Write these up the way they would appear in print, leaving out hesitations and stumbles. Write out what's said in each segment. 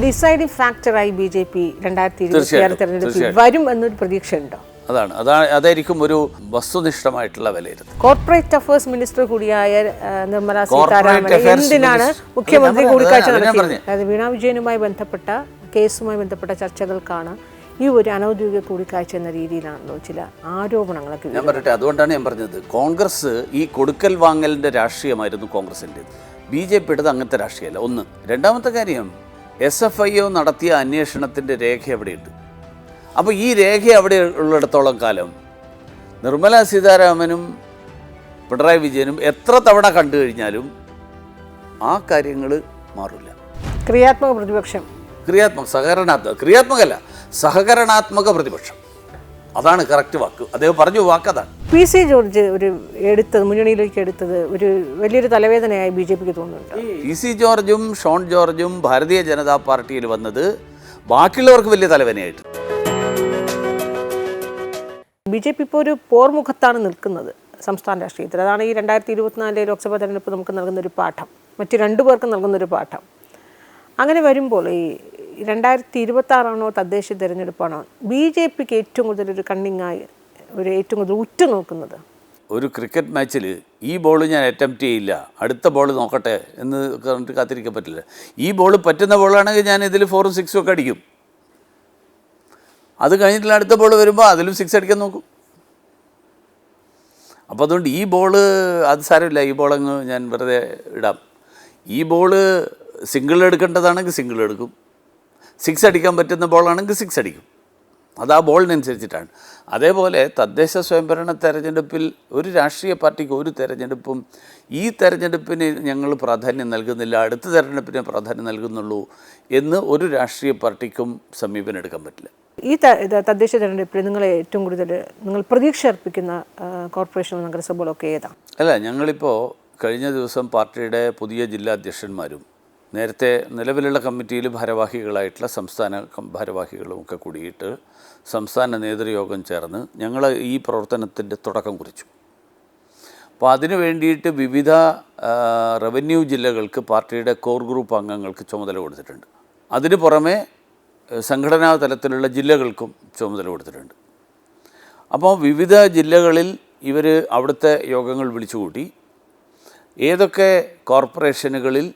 Deciding ഫാക്ടറായി BJP 2026 തെരഞ്ഞെടുപ്പിൽ വരും എന്നൊരു പ്രതീക്ഷയുണ്ടോ? അതായിരിക്കും ഒരു വസ്തുനിഷ്ഠമായിട്ടുള്ള വിലയിരുത്തൽ. കോർപ്പറേറ്റ് അഫയേഴ്സ് മിനിസ്റ്റർ കൂടിയായ നിർമ്മല സീതാരാമൻ എന്തിനാണ് മുഖ്യമന്ത്രി കൂടിക്കാഴ്ച നടത്തിയത്? അതായത് വീണ വിജയനുമായി ബന്ധപ്പെട്ട കേസുമായി ബന്ധപ്പെട്ട ചർച്ചകൾക്കാണ് ഈ ഒരു അനൗദ്യോഗിക കൂടിക്കാഴ്ച എന്ന രീതിയിലാണല്ലോ ചില ആരോപണങ്ങളൊക്കെ. ഞാൻ പറയട്ടെ, അതുകൊണ്ടാണ് ഞാൻ പറഞ്ഞത് കോൺഗ്രസ് ഈ കൊടുക്കൽ വാങ്ങലിൻ്റെ രാഷ്ട്രീയമായിരുന്നു കോൺഗ്രസിൻ്റെ. BJPയുടേത് അങ്ങനത്തെ രാഷ്ട്രീയമല്ല. ഒന്ന്. രണ്ടാമത്തെ കാര്യം, SFIO നടത്തിയ അന്വേഷണത്തിൻ്റെ രേഖ എവിടെയുണ്ട്? അപ്പോൾ ഈ രേഖ അവിടെ ഉള്ളിടത്തോളം കാലം നിർമ്മല സീതാരാമനും പിണറായി വിജയനും എത്ര തവണ കണ്ടു കഴിഞ്ഞാലും ആ കാര്യങ്ങൾ മാറില്ല. ക്രിയാത്മക പ്രതിപക്ഷം, ക്രിയാത്മകമല്ല, സഹകരണാത്മക പ്രതിപക്ഷം, അതാണ് കറക്റ്റ് വാക്ക്. അദ്ദേഹം പറഞ്ഞു വാക്ക് അതാണ്. PC ജോർജ് മുന്നണിയിലേക്ക് എടുത്തത് ഒരു വലിയൊരു തലവേദനയായി BJPക്ക് തോന്നുന്നുണ്ട്. PC ജോർജും ഷോൺ ജോർജും ഭാരതീയ ജനതാ പാർട്ടിയിൽ വന്നത് ബാക്കിയുള്ളവർക്ക് വലിയ തലവേദനയായിട്ട്. BJP ഇപ്പോൾ ഒരു പോർമുഖത്താണ് നിൽക്കുന്നത് സംസ്ഥാന രാഷ്ട്രീയത്തിൽ. അതാണ് ഈ 2024 ലോക്സഭാ തെരഞ്ഞെടുപ്പ് നമുക്ക് നൽകുന്നൊരു പാഠം, മറ്റു രണ്ടു പേർക്കും നൽകുന്നൊരു പാഠം. അങ്ങനെ വരുമ്പോൾ ഈ 2026 തദ്ദേശ തെരഞ്ഞെടുപ്പാണോ BJPക്ക് ഏറ്റവും കൂടുതൽ ഒരു കണ്ണിങ്ങായി ഏറ്റവും കൂടുതൽ ഉറ്റുനോക്കുന്നത്? ഒരു ക്രിക്കറ്റ് മാച്ചിൽ ഈ ബോൾ ഞാൻ അറ്റംപ്റ്റ് ചെയ്യില്ല, അടുത്ത ബോൾ നോക്കട്ടെ എന്ന് പറഞ്ഞിട്ട് കാത്തിരിക്കാൻ പറ്റില്ല. ഈ ബോൾ പറ്റുന്ന ബോളാണെങ്കിൽ ഞാൻ ഇതിൽ 4ഉം 6ഉം ഒക്കെ അടിക്കും. അത് കഴിഞ്ഞിട്ടുള്ള അടുത്ത ബോൾ വരുമ്പോൾ അതിലും 6 അടിക്കാൻ നോക്കും. അപ്പോൾ അതുകൊണ്ട് ഈ ബോള് അത് സാരമില്ല, ഈ ബോളങ്ങ് ഞാൻ വെറുതെ ഇടാം. ഈ ബോള് സിംഗിൾ എടുക്കേണ്ടതാണെങ്കിൽ സിംഗിൾ എടുക്കും, 6 അടിക്കാൻ പറ്റുന്ന ബോളാണെങ്കിൽ 6 അടിക്കും. അത് ആ ബോളിനനുസരിച്ചിട്ടാണ്. അതേപോലെ തദ്ദേശ സ്വയംഭരണ തെരഞ്ഞെടുപ്പിൽ ഒരു രാഷ്ട്രീയ പാർട്ടിക്ക് ഒരു തെരഞ്ഞെടുപ്പും ഈ തെരഞ്ഞെടുപ്പിന് ഞങ്ങൾ പ്രാധാന്യം നൽകുന്നില്ല, അടുത്ത തെരഞ്ഞെടുപ്പിനെ പ്രാധാന്യം നൽകുന്നുള്ളൂ എന്ന് ഒരു രാഷ്ട്രീയ പാർട്ടിക്കും സമീപനം എടുക്കാൻ പറ്റില്ല. ഈ തദ്ദേശ തെരഞ്ഞെടുപ്പിൽ നിങ്ങൾ ഏറ്റവും കൂടുതൽ പ്രതീക്ഷ അർപ്പിക്കുന്ന കോർപ്പറേഷൻ നഗരസഭകളൊക്കെ ഏതാണ്? അല്ല, ഞങ്ങളിപ്പോൾ കഴിഞ്ഞ ദിവസം പാർട്ടിയുടെ പുതിയ ജില്ലാ അധ്യക്ഷന്മാരും നേരത്തെ നിലവിലുള്ള കമ്മിറ്റിയിൽ ഭാരവാഹികളായിട്ടുള്ള സംസ്ഥാന ഭാരവാഹികളും ഒക്കെ കൂടിയിട്ട് സംസ്ഥാന നേതൃയോഗം ചേർന്ന് ഞങ്ങൾ ഈ പ്രവർത്തനത്തിൻ്റെ തുടക്കം കുറിച്ചു. അപ്പോൾ അതിനു വേണ്ടിയിട്ട് വിവിധ റവന്യൂ ജില്ലകൾക്ക് പാർട്ടിയുടെ കോർ ഗ്രൂപ്പ് അംഗങ്ങൾക്ക് ചുമതല കൊടുത്തിട്ടുണ്ട്. അതിന് പുറമെ സംഘടനാ തലത്തിലുള്ള ജില്ലകൾക്കും ചുമതല കൊടുത്തിട്ടുണ്ട്. അപ്പോൾ വിവിധ ജില്ലകളിൽ ഇവർ അവിടുത്തെ യോഗങ്ങൾ വിളിച്ചുകൂട്ടി ഏതൊക്കെ കോർപ്പറേഷനുകളിൽ,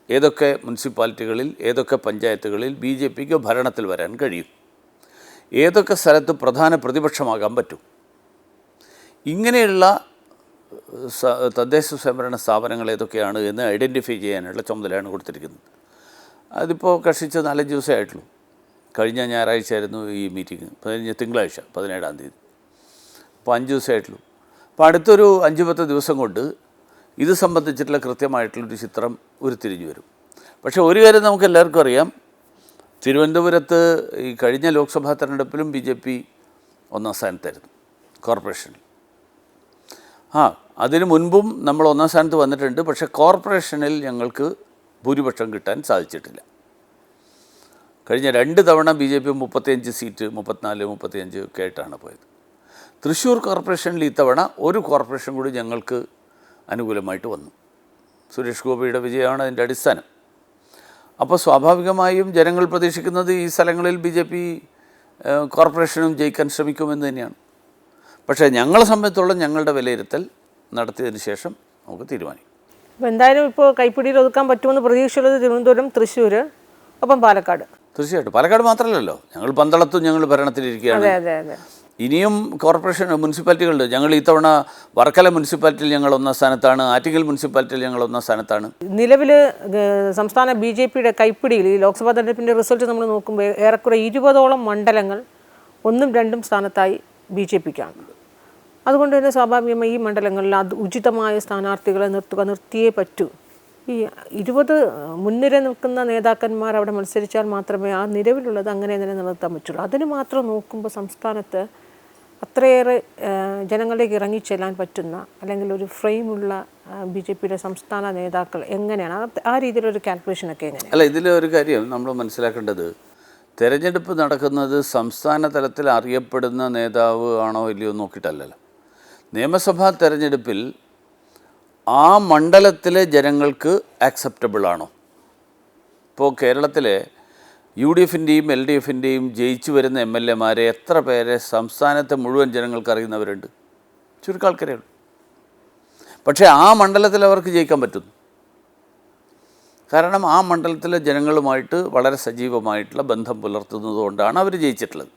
ഏതൊക്കെ മുനിസിപ്പാലിറ്റികളിൽ, ഏതൊക്കെ പഞ്ചായത്തുകളിൽ BJPക്ക് ഭരണത്തിൽ വരാൻ കഴിയും, ഏതൊക്കെ സ്ഥലത്ത് പ്രധാന പ്രതിപക്ഷമാകാൻ പറ്റും, ഇങ്ങനെയുള്ള തദ്ദേശ സ്വയംഭരണ സ്ഥാപനങ്ങൾ ഏതൊക്കെയാണ് എന്ന് ഐഡൻറ്റിഫൈ ചെയ്യാനുള്ള ചുമതലയാണ് കൊടുത്തിരിക്കുന്നത്. അതിപ്പോൾ കക്ഷിച്ച് 4 ദിവസമേ ആയിട്ടുള്ളൂ. കഴിഞ്ഞ ഞായറാഴ്ചയായിരുന്നു ഈ മീറ്റിംഗ്, തിങ്കളാഴ്ച 17-ാം തീയതി. അപ്പോൾ 5 ദിവസമായിട്ടുള്ളൂ. അപ്പോൾ അടുത്തൊരു 5-10 ദിവസം കൊണ്ട് ഇത് സംബന്ധിച്ചിട്ടുള്ള കൃത്യമായിട്ടുള്ളൊരു ചിത്രം ഉരുത്തിരിഞ്ഞു വരും. പക്ഷേ ഒരു കാര്യം നമുക്ക് എല്ലാവർക്കും അറിയാം, തിരുവനന്തപുരത്ത് ഈ കഴിഞ്ഞ ലോക്സഭാ തെരഞ്ഞെടുപ്പിലും BJP 1ാം സ്ഥാനത്തായിരുന്നു കോർപ്പറേഷനിൽ. അതിനു മുൻപും നമ്മൾ 1ാം സ്ഥാനത്ത് വന്നിട്ടുണ്ട്. പക്ഷേ കോർപ്പറേഷനിൽ ഞങ്ങൾക്ക് ഭൂരിപക്ഷം കിട്ടാൻ സാധിച്ചിട്ടില്ല. കഴിഞ്ഞ 2 തവണ BJP 35 സീറ്റ്, 34, 35 ഒക്കെ ആയിട്ടാണ് പോയത്. തൃശ്ശൂർ കോർപ്പറേഷനിൽ ഇത്തവണ ഒരു കോർപ്പറേഷൻ കൂടി ഞങ്ങൾക്ക് അനുകൂലമായിട്ട് വന്നു. സുരേഷ് ഗോപിയുടെ വിജയമാണ് അതിൻ്റെ അടിസ്ഥാനം. അപ്പോൾ സ്വാഭാവികമായും ജനങ്ങൾ പ്രതീക്ഷിക്കുന്നത് ഈ സ്ഥലങ്ങളിൽ BJP കോർപ്പറേഷനും ജയിക്കാൻ ശ്രമിക്കുമെന്ന് തന്നെയാണ്. പക്ഷേ ഞങ്ങളെ സംബന്ധിച്ചോളം ഞങ്ങളുടെ വിലയിരുത്തൽ നടത്തിയതിന് ശേഷം നമുക്ക് തീരുമാനിക്കും. അപ്പോൾ എന്തായാലും ഇപ്പോൾ കൈപ്പിടിയിൽ ഒതുക്കാൻ പറ്റുമെന്ന് പ്രതീക്ഷയുള്ളത് തിരുവനന്തപുരം, തൃശ്ശൂർ, ഒപ്പം പാലക്കാട്. തീർച്ചയായിട്ടും പാലക്കാട് മാത്രമല്ലല്ലോ, ഞങ്ങൾ പന്തളത്തും ഞങ്ങൾ ഭരണത്തിലിരിക്കുകയാണ്. ഇനിയും കോർപ്പറേഷൻ മുനിസിപ്പാലിറ്റികളുണ്ട്. ഞങ്ങൾ ഇത്തവണ വർക്കല മുനിസിപ്പാലിറ്റിയിൽ ഞങ്ങൾ 1ാം സ്ഥാനത്താണ്, ആറ്റിങ്ങൽ മുനിസിപ്പാലിറ്റിയിൽ ഞങ്ങൾ 1ാം സ്ഥാനത്താണ്. നിലവിൽ സംസ്ഥാന BJPയുടെ കൈപ്പിടിയിൽ ഈ ലോക്സഭാ തെരഞ്ഞെടുപ്പിൻ്റെ റിസൾട്ട് നമ്മൾ നോക്കുമ്പോൾ ഏറെക്കുറെ 20ഓളം മണ്ഡലങ്ങൾ 1ഉം 2ഉം സ്ഥാനത്തായി BJPക്കാണ്. അതുകൊണ്ട് തന്നെ സ്വാഭാവികമായി ഈ മണ്ഡലങ്ങളിൽ ഉചിതമായ സ്ഥാനാർത്ഥികളെ നിർത്തിയേ പറ്റൂ. ഈ 20 മുൻനിര നിൽക്കുന്ന നേതാക്കന്മാർ അവിടെ മത്സരിച്ചാൽ മാത്രമേ ആ നിലവിലുള്ളത് അങ്ങനെ തന്നെ നിലനിർത്താൻ പറ്റുള്ളൂ. അതിന് മാത്രം നോക്കുമ്പോൾ സംസ്ഥാനത്ത് അത്രയേറെ ജനങ്ങളിലേക്ക് ഇറങ്ങിച്ചെല്ലാൻ പറ്റുന്ന അല്ലെങ്കിൽ ഒരു ഫ്രെയിമുള്ള BJPയുടെ സംസ്ഥാന നേതാക്കൾ എങ്ങനെയാണ് ആ രീതിയിലൊരു കാൽക്കുലേഷനൊക്കെ എങ്ങനെയാണ്? അല്ല, ഇതിലൊരു കാര്യം നമ്മൾ മനസ്സിലാക്കേണ്ടത്, തെരഞ്ഞെടുപ്പ് നടക്കുന്നത് സംസ്ഥാന തലത്തിൽ അറിയപ്പെടുന്ന നേതാവ് ആണോ ഇല്ലയോ നോക്കിയിട്ടല്ലല്ലോ. നിയമസഭാ തെരഞ്ഞെടുപ്പിൽ ആ മണ്ഡലത്തിലെ ജനങ്ങൾക്ക് ആക്സെപ്റ്റബിൾ ആണോ? ഇപ്പോൾ ഇപ്പോൾ കേരളത്തിലെ UDFൻ്റെയും LDFൻ്റെയും ജയിച്ചു വരുന്ന MLA-മാരെ എത്ര പേരെ സംസ്ഥാനത്തെ മുഴുവൻ ജനങ്ങൾക്ക് അറിയുന്നവരുണ്ട്? ചുരുക്കം ആൾക്കാരേ ഉള്ളൂ. പക്ഷേ ആ മണ്ഡലത്തിൽ അവർക്ക് ജയിക്കാൻ പറ്റുന്നു. കാരണം ആ മണ്ഡലത്തിലെ ജനങ്ങളുമായിട്ട് വളരെ സജീവമായിട്ടുള്ള ബന്ധം പുലർത്തുന്നതുകൊണ്ടാണ് അവർ ജയിച്ചിട്ടുള്ളത്.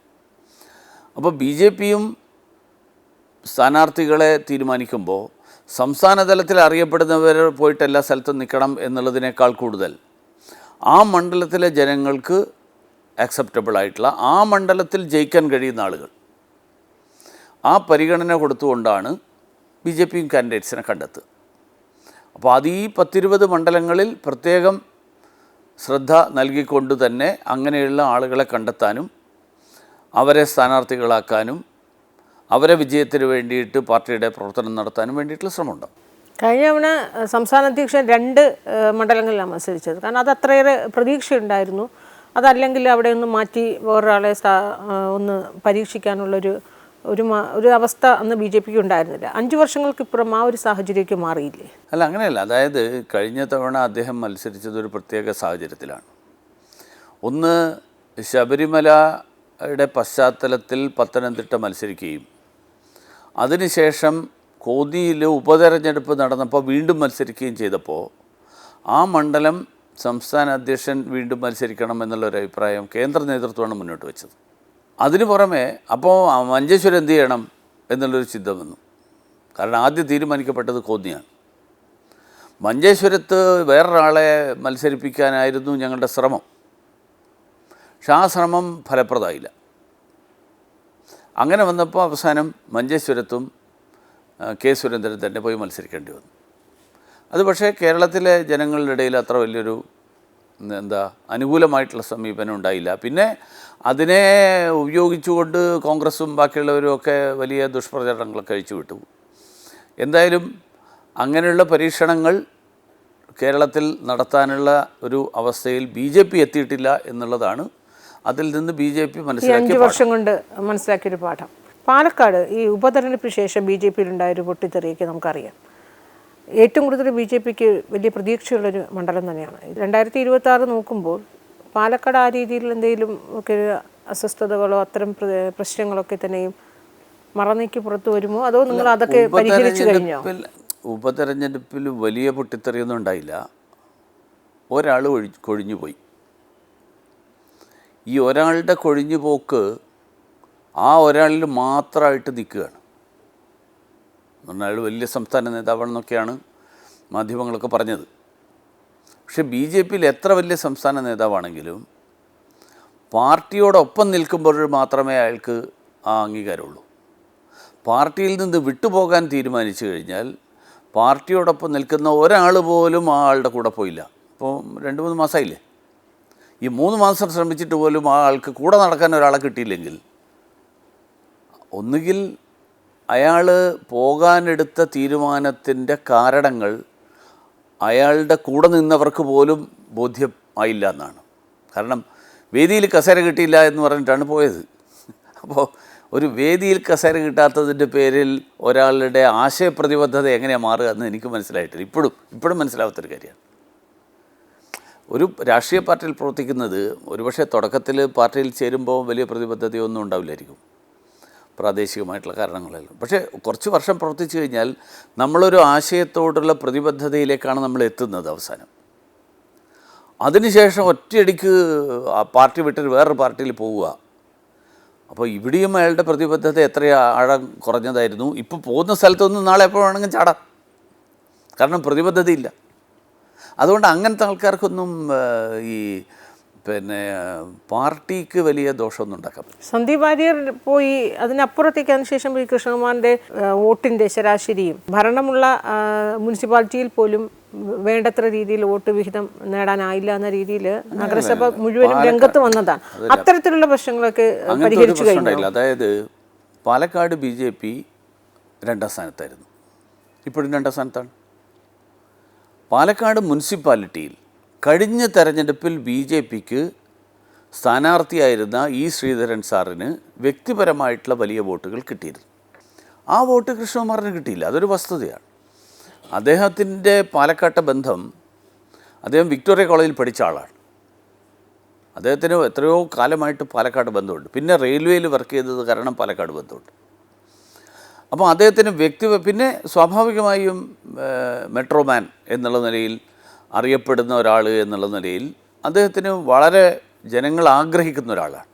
അപ്പോൾ BJPയും സ്ഥാനാർത്ഥികളെ തീരുമാനിക്കുമ്പോൾ സംസ്ഥാന തലത്തിൽ അറിയപ്പെടുന്നവർ പോയിട്ട് എല്ലാ സ്ഥലത്തും നിൽക്കണം എന്നുള്ളതിനേക്കാൾ കൂടുതൽ ആ മണ്ഡലത്തിലെ ജനങ്ങൾക്ക് ആക്സെപ്റ്റബിൾ ആയിട്ടുള്ള ആ മണ്ഡലത്തിൽ ജയിക്കാൻ കഴിയുന്ന ആളുകൾ ആ പരിഗണന കൊടുത്തുകൊണ്ടാണ് BJPയും കാൻഡിഡേറ്റ്സിനെ കണ്ടെത്തുക. അപ്പോൾ അത് ഈ 10-20 മണ്ഡലങ്ങളിൽ പ്രത്യേകം ശ്രദ്ധ നൽകിക്കൊണ്ട് തന്നെ അങ്ങനെയുള്ള ആളുകളെ കണ്ടെത്താനും അവരെ സ്ഥാനാർത്ഥികളാക്കാനും അവരെ വിജയത്തിന് വേണ്ടിയിട്ട് പാർട്ടിയുടെ പ്രവർത്തനം നടത്താനും വേണ്ടിയിട്ടുള്ള ശ്രമമുണ്ട്. കഴിഞ്ഞ തവണ സംസ്ഥാന അധ്യക്ഷൻ 2 മണ്ഡലങ്ങളിലാണ് മത്സരിച്ചത്. കാരണം അത് അത്രയേറെ പ്രതീക്ഷയുണ്ടായിരുന്നു. അതല്ലെങ്കിൽ അവിടെ ഒന്ന് മാറ്റി വേറൊരാളെ ഒന്ന് പരീക്ഷിക്കാനുള്ളൊരു ഒരു അവസ്ഥ അന്ന് BJPക്ക് ഉണ്ടായിരുന്നില്ല. 5 വർഷങ്ങൾക്കിപ്പുറം ആ ഒരു സാഹചര്യമൊക്കെ മാറിയില്ലേ? അല്ല, അങ്ങനെയല്ല. അതായത് കഴിഞ്ഞ തവണ അദ്ദേഹം മത്സരിച്ചത് ഒരു പ്രത്യേക സാഹചര്യത്തിലാണ്. ഒന്ന്, ശബരിമലയുടെ പശ്ചാത്തലത്തിൽ പത്തനംതിട്ട മത്സരിക്കുകയും അതിനുശേഷം കോന്നിയിൽ ഉപതെരഞ്ഞെടുപ്പ് നടന്നപ്പോൾ വീണ്ടും മത്സരിക്കുകയും ചെയ്തപ്പോൾ ആ മണ്ഡലം സംസ്ഥാന അധ്യക്ഷൻ വീണ്ടും മത്സരിക്കണം എന്നുള്ളൊരു അഭിപ്രായം കേന്ദ്ര നേതൃത്വമാണ് മുന്നോട്ട് വെച്ചത്. അതിന് പുറമെ അപ്പോൾ മഞ്ചേശ്വരം എന്ത് ചെയ്യണം എന്നുള്ളൊരു ചിന്ത വന്നു. കാരണം ആദ്യം തീരുമാനിക്കപ്പെട്ടത് കോന്നിയാണ്. മഞ്ചേശ്വരത്ത് വേറൊരാളെ മത്സരിപ്പിക്കാനായിരുന്നു ഞങ്ങളുടെ ശ്രമം. പക്ഷെ ആ ശ്രമം ഫലപ്രദമായില്ല. അങ്ങനെ വന്നപ്പോൾ അവസാനം മഞ്ചേശ്വരത്തും കെ സുരേന്ദ്രൻ തന്നെ പോയി മത്സരിക്കേണ്ടി വന്നു. അത് പക്ഷേ കേരളത്തിലെ ജനങ്ങളുടെ ഇടയിൽ അത്ര വലിയൊരു അനുകൂലമായിട്ടുള്ള സമീപനം ഉണ്ടായില്ല. പിന്നെ അതിനെ ഉപയോഗിച്ചുകൊണ്ട് കോൺഗ്രസും ബാക്കിയുള്ളവരും ഒക്കെ വലിയ ദുഷ്പ്രചരണങ്ങളൊക്കെ കഴിച്ചു വിട്ടു. എന്തായാലും അങ്ങനെയുള്ള പരീക്ഷണങ്ങൾ കേരളത്തിൽ നടത്താനുള്ള ഒരു അവസ്ഥയിൽ BJP എത്തിയിട്ടില്ല എന്നുള്ളതാണ് അതിൽ നിന്ന് BJP മനസ്സിലാക്കിയ 5 വർഷം കൊണ്ട് മനസ്സിലാക്കിയൊരു പാഠം. പാലക്കാട് ഈ ഉപതെരഞ്ഞെടുപ്പിന് ശേഷം BJPയിലുണ്ടായൊരു പൊട്ടിത്തെറിയൊക്കെ നമുക്കറിയാം. ഏറ്റവും കൂടുതൽ BJPക്ക് വലിയ പ്രതീക്ഷയുള്ളൊരു മണ്ഡലം തന്നെയാണ്. 2026 നോക്കുമ്പോൾ പാലക്കാട് ആ രീതിയിൽ എന്തെങ്കിലും ഒക്കെ അസ്വസ്ഥതകളോ അത്തരം പ്രശ്നങ്ങളൊക്കെ തന്നെയും മറന്നേക്ക് പുറത്തു വരുമോ, അതോ നിങ്ങൾ അതൊക്കെ പരിഹരിച്ചു കഴിഞ്ഞോ? ഉപതെരഞ്ഞെടുപ്പിൽ വലിയ പൊട്ടിത്തെറിയൊന്നും ഉണ്ടായില്ല. ഒരാൾ കൊഴിഞ്ഞുപോയി. ഈ ഒരാളുടെ കൊഴിഞ്ഞുപോക്ക് ആ ഒരാളിൽ മാത്രമായിട്ട് നിൽക്കുകയാണ്. അയാൾ വലിയ സംസ്ഥാന നേതാവാണെന്നൊക്കെയാണ് മാധ്യമങ്ങളൊക്കെ പറഞ്ഞത്. പക്ഷെ BJPയിൽ എത്ര വലിയ സംസ്ഥാന നേതാവാണെങ്കിലും പാർട്ടിയോടൊപ്പം നിൽക്കുമ്പോൾ മാത്രമേ അയാൾക്ക് ആ അംഗീകാരമുള്ളൂ. പാർട്ടിയിൽ നിന്ന് വിട്ടുപോകാൻ തീരുമാനിച്ചു കഴിഞ്ഞാൽ പാർട്ടിയോടൊപ്പം നിൽക്കുന്ന ഒരാൾ പോലും ആ ആളുടെ കൂടെ പോയില്ല. ഇപ്പോൾ 2-3 മാസമായില്ലേ. ഈ 3 മാസം ശ്രമിച്ചിട്ട് പോലും ആ ആൾക്ക് കൂടെ നടക്കാൻ ഒരാളെ കിട്ടിയില്ലെങ്കിൽ ഒന്നുകിൽ അയാൾ പോകാനെടുത്ത തീരുമാനത്തിൻ്റെ കാരണങ്ങൾ അയാളുടെ കൂടെ നിന്നവർക്ക് പോലും ബോധ്യമായില്ല എന്നാണ്. കാരണം വേദിയിൽ കസേര കിട്ടിയില്ല എന്ന് പറഞ്ഞിട്ടാണ് പോയത്. അപ്പോൾ ഒരു വേദിയിൽ കസേര കിട്ടാത്തതിൻ്റെ പേരിൽ ഒരാളുടെ ആശയപ്രതിബദ്ധത എങ്ങനെയാണ് മാറുക എന്ന് എനിക്ക് മനസ്സിലായിട്ടില്ല. ഇപ്പോഴും മനസ്സിലാവാത്തൊരു കാര്യമാണ്. ഒരു രാഷ്ട്രീയ പാർട്ടിയിൽ പ്രവർത്തിക്കുന്നത് ഒരുപക്ഷെ തുടക്കത്തിൽ പാർട്ടിയിൽ ചേരുമ്പോൾ വലിയ പ്രതിബദ്ധതയൊന്നും ഉണ്ടാവില്ലായിരിക്കും, പ്രാദേശികമായിട്ടുള്ള കാരണങ്ങളെല്ലാം. പക്ഷേ കുറച്ച് വർഷം പ്രവർത്തിച്ചു കഴിഞ്ഞാൽ നമ്മളൊരു ആശയത്തോടുള്ള പ്രതിബദ്ധതയിലേക്കാണ് നമ്മൾ എത്തുന്നത് അവസാനം. അതിനുശേഷം ഒറ്റയടിക്ക് ആ പാർട്ടി വിട്ട് വേറൊരു പാർട്ടിയിൽ പോവുക. അപ്പോൾ ഇവിടെയും അയാളുടെ പ്രതിബദ്ധത എത്ര ആഴം കുറഞ്ഞതായിരുന്നു. ഇപ്പോൾ പോകുന്ന സ്ഥലത്തൊന്നും നാളെ എപ്പോൾ വേണമെങ്കിലും ചാടാം. കാരണം പ്രതിബദ്ധതയില്ല. അതുകൊണ്ട് അങ്ങനത്തെ ആൾക്കാർക്കൊന്നും ഈ പാർട്ടിക്ക് വലിയ ദോഷമൊന്നും ഉണ്ടാക്കാം. സന്ദീപ് വാര്യർ പോയി അതിനപ്പുറത്തേക്ക് അതിനുശേഷം ഈ കൃഷ്ണകുമാറിൻ്റെ വോട്ടിൻ്റെ ശരാശരിയും ഭരണമുള്ള മുനിസിപ്പാലിറ്റിയിൽ പോലും വേണ്ടത്ര രീതിയിൽ വോട്ട് വിഹിതം നേടാനായില്ല എന്ന രീതിയിൽ നഗരസഭ മുഴുവനും രംഗത്ത് വന്നതാണ്. അത്തരത്തിലുള്ള പ്രശ്നങ്ങളൊക്കെ പരിഹരിച്ചു കഴിഞ്ഞു. അതായത് പാലക്കാട് BJP 2ാം സ്ഥാനത്തായിരുന്നു, ഇപ്പോഴും 2ാം സ്ഥാനത്താണ്. പാലക്കാട് മുനിസിപ്പാലിറ്റിയിൽ കഴിഞ്ഞ തെരഞ്ഞെടുപ്പിൽ BJPക്ക് സ്ഥാനാർത്ഥിയായിരുന്ന ശ്രീധരൻ സാറിന് വ്യക്തിപരമായിട്ടുള്ള വലിയ വോട്ടുകൾ കിട്ടിയിരുന്നു. ആ വോട്ട് കൃഷ്ണകുമാറിന് കിട്ടിയില്ല. അതൊരു വസ്തുതയാണ്. അദ്ദേഹത്തിൻ്റെ പാലക്കാട്ടെ ബന്ധം, അദ്ദേഹം വിക്ടോറിയ കോളേജിൽ പഠിച്ച ആളാണ്. അദ്ദേഹത്തിന് എത്രയോ കാലമായിട്ട് പാലക്കാട് ബന്ധമുണ്ട്. പിന്നെ റെയിൽവേയിൽ വർക്ക് ചെയ്തത് കാരണം പാലക്കാട് ബന്ധമുണ്ട്. അപ്പോൾ അദ്ദേഹത്തിന് പിന്നെ സ്വാഭാവികമായും മെട്രോമാൻ എന്നുള്ള നിലയിൽ അറിയപ്പെടുന്ന ഒരാൾ എന്നുള്ള നിലയിൽ അദ്ദേഹത്തിന് വളരെ ജനങ്ങൾ ആഗ്രഹിക്കുന്ന ഒരാളാണ്.